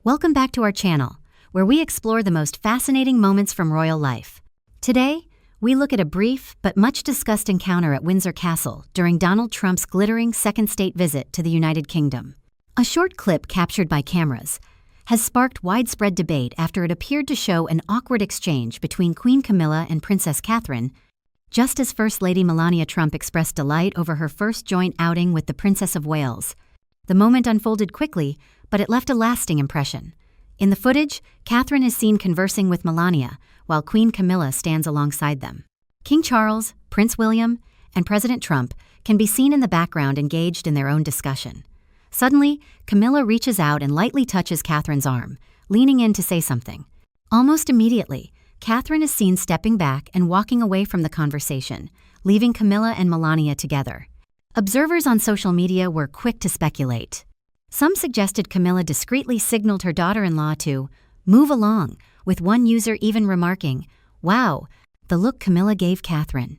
Welcome back to our channel, where we explore the most fascinating moments from royal life. Today, we look at a brief but much discussed encounter at Windsor Castle during Donald Trump's glittering second state visit to the United Kingdom. A short clip captured by cameras has sparked widespread debate after it appeared to show an awkward exchange between Queen Camilla and Princess Catherine, just as First Lady Melania Trump expressed delight over her first joint outing with the Princess of Wales. The moment unfolded quickly, but it left a lasting impression. In the footage, Catherine is seen conversing with Melania, while Queen Camilla stands alongside them. King Charles, Prince William, and President Trump can be seen in the background engaged in their own discussion. Suddenly, Camilla reaches out and lightly touches Catherine's arm, leaning in to say something. Almost immediately, Catherine is seen stepping back and walking away from the conversation, leaving Camilla and Melania together. Observers on social media were quick to speculate. Some suggested Camilla discreetly signaled her daughter-in-law to move along, with one user even remarking, "Wow, the look Camilla gave Catherine."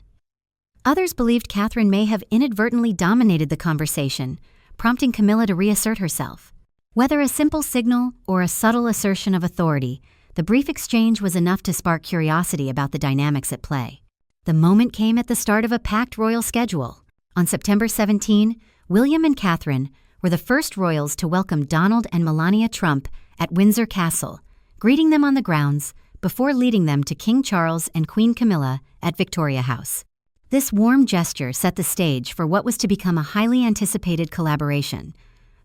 Others believed Catherine may have inadvertently dominated the conversation, prompting Camilla to reassert herself. Whether a simple signal or a subtle assertion of authority, the brief exchange was enough to spark curiosity about the dynamics at play. The moment came at the start of a packed royal schedule. On September 17, William and Catherine were the first royals to welcome Donald and Melania Trump at Windsor Castle, greeting them on the grounds before leading them to King Charles and Queen Camilla at Victoria House. This warm gesture set the stage for what was to become a highly anticipated collaboration,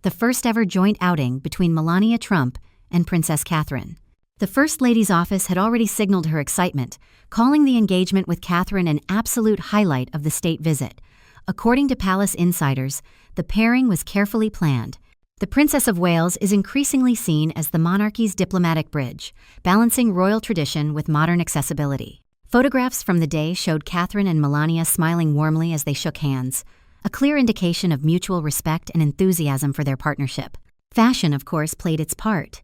the first ever joint outing between Melania Trump and Princess Catherine. The First Lady's office had already signaled her excitement, calling the engagement with Catherine an absolute highlight of the state visit. According to palace insiders, the pairing was carefully planned. The Princess of Wales is increasingly seen as the monarchy's diplomatic bridge, balancing royal tradition with modern accessibility. Photographs from the day showed Catherine and Melania smiling warmly as they shook hands, a clear indication of mutual respect and enthusiasm for their partnership. Fashion, of course, played its part.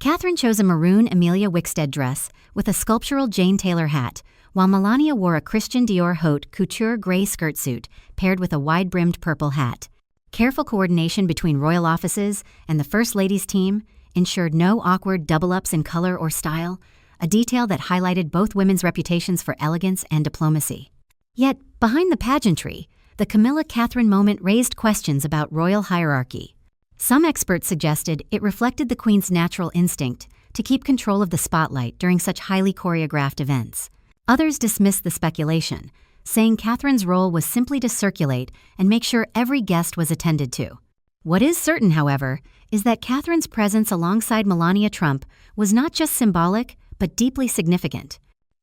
Catherine chose a maroon Amelia Wickstead dress with a sculptural Jane Taylor hat, while Melania wore a Christian Dior haute couture gray skirt suit paired with a wide-brimmed purple hat. Careful coordination between royal offices and the First Lady's team ensured no awkward double-ups in color or style, a detail that highlighted both women's reputations for elegance and diplomacy. Yet, behind the pageantry, the Camilla-Catherine moment raised questions about royal hierarchy. Some experts suggested it reflected the Queen's natural instinct to keep control of the spotlight during such highly choreographed events. Others dismissed the speculation, saying Catherine's role was simply to circulate and make sure every guest was attended to. What is certain, however, is that Catherine's presence alongside Melania Trump was not just symbolic, but deeply significant.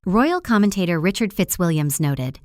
Royal commentator Richard Fitzwilliams noted,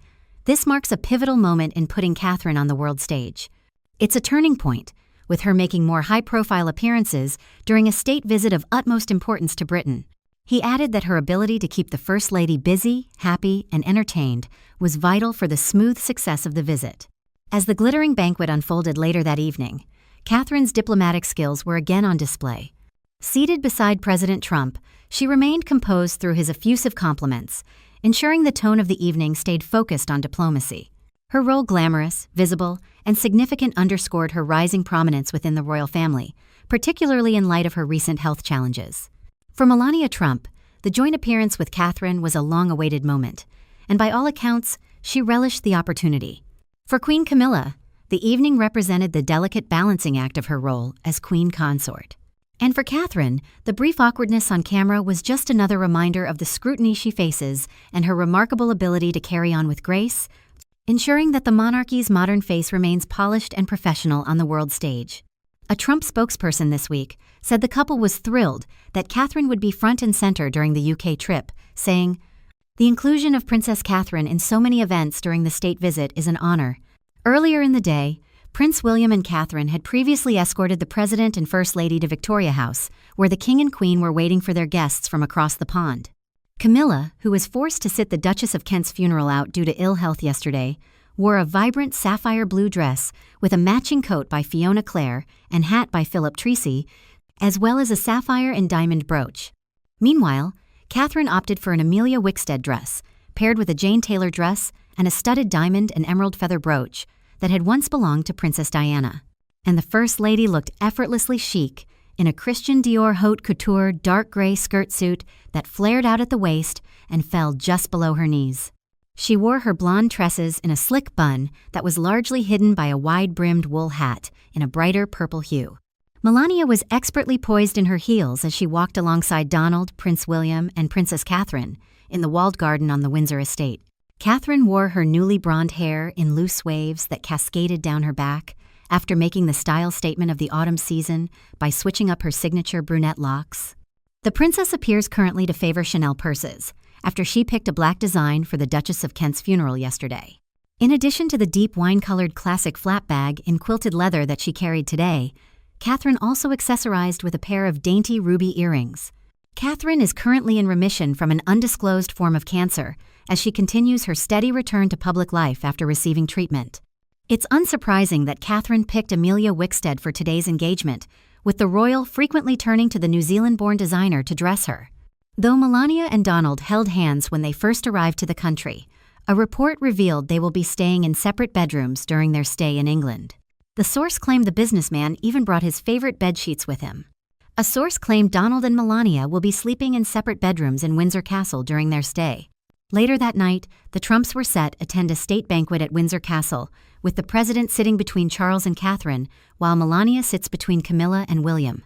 "This marks a pivotal moment in putting Catherine on the world stage. It's a turning point, with her making more high-profile appearances during a state visit of utmost importance to Britain." He added that her ability to keep the First Lady busy, happy, and entertained was vital for the smooth success of the visit. As the glittering banquet unfolded later that evening, Catherine's diplomatic skills were again on display. Seated beside President Trump, she remained composed through his effusive compliments, ensuring the tone of the evening stayed focused on diplomacy. Her role glamorous, visible, and significant underscored her rising prominence within the royal family, particularly in light of her recent health challenges. For Melania Trump, the joint appearance with Catherine was a long-awaited moment, and by all accounts, she relished the opportunity. For Queen Camilla, the evening represented the delicate balancing act of her role as queen consort. And for Catherine, the brief awkwardness on camera was just another reminder of the scrutiny she faces and her remarkable ability to carry on with grace, ensuring that the monarchy's modern face remains polished and professional on the world stage. A Trump spokesperson this week said the couple was thrilled that Catherine would be front and center during the UK trip, saying, "The inclusion of Princess Catherine in so many events during the state visit is an honor." Earlier in the day, Prince William and Catherine had previously escorted the President and First Lady to Victoria House, where the King and Queen were waiting for their guests from across the pond. Camilla, who was forced to sit the Duchess of Kent's funeral out due to ill health yesterday, wore a vibrant sapphire blue dress with a matching coat by Fiona Clare and hat by Philip Treacy, as well as a sapphire and diamond brooch. Meanwhile, Catherine opted for an Amelia Wickstead dress, paired with a Jane Taylor dress and a studded diamond and emerald feather brooch that had once belonged to Princess Diana. And the First Lady looked effortlessly chic, in a Christian Dior haute couture dark gray skirt suit that flared out at the waist and fell just below her knees. She wore her blonde tresses in a slick bun that was largely hidden by a wide-brimmed wool hat in a brighter purple hue. Melania was expertly poised in her heels as she walked alongside Donald, Prince William, and Princess Catherine in the walled garden on the Windsor estate. Catherine wore her newly blonde hair in loose waves that cascaded down her back after making the style statement of the autumn season by switching up her signature brunette locks. The princess appears currently to favor Chanel purses, after she picked a black design for the Duchess of Kent's funeral yesterday. In addition to the deep wine-colored classic flap bag in quilted leather that she carried today, Catherine also accessorized with a pair of dainty ruby earrings. Catherine is currently in remission from an undisclosed form of cancer as she continues her steady return to public life after receiving treatment. It's unsurprising that Catherine picked Amelia Wickstead for today's engagement, with the royal frequently turning to the New Zealand-born designer to dress her. Though Melania and Donald held hands when they first arrived to the country, a report revealed they will be staying in separate bedrooms during their stay in England. The source claimed the businessman even brought his favorite bedsheets with him. A source claimed Donald and Melania will be sleeping in separate bedrooms in Windsor Castle during their stay. Later that night, the Trumps were set to attend a state banquet at Windsor Castle, with the president sitting between Charles and Catherine, while Melania sits between Camilla and William.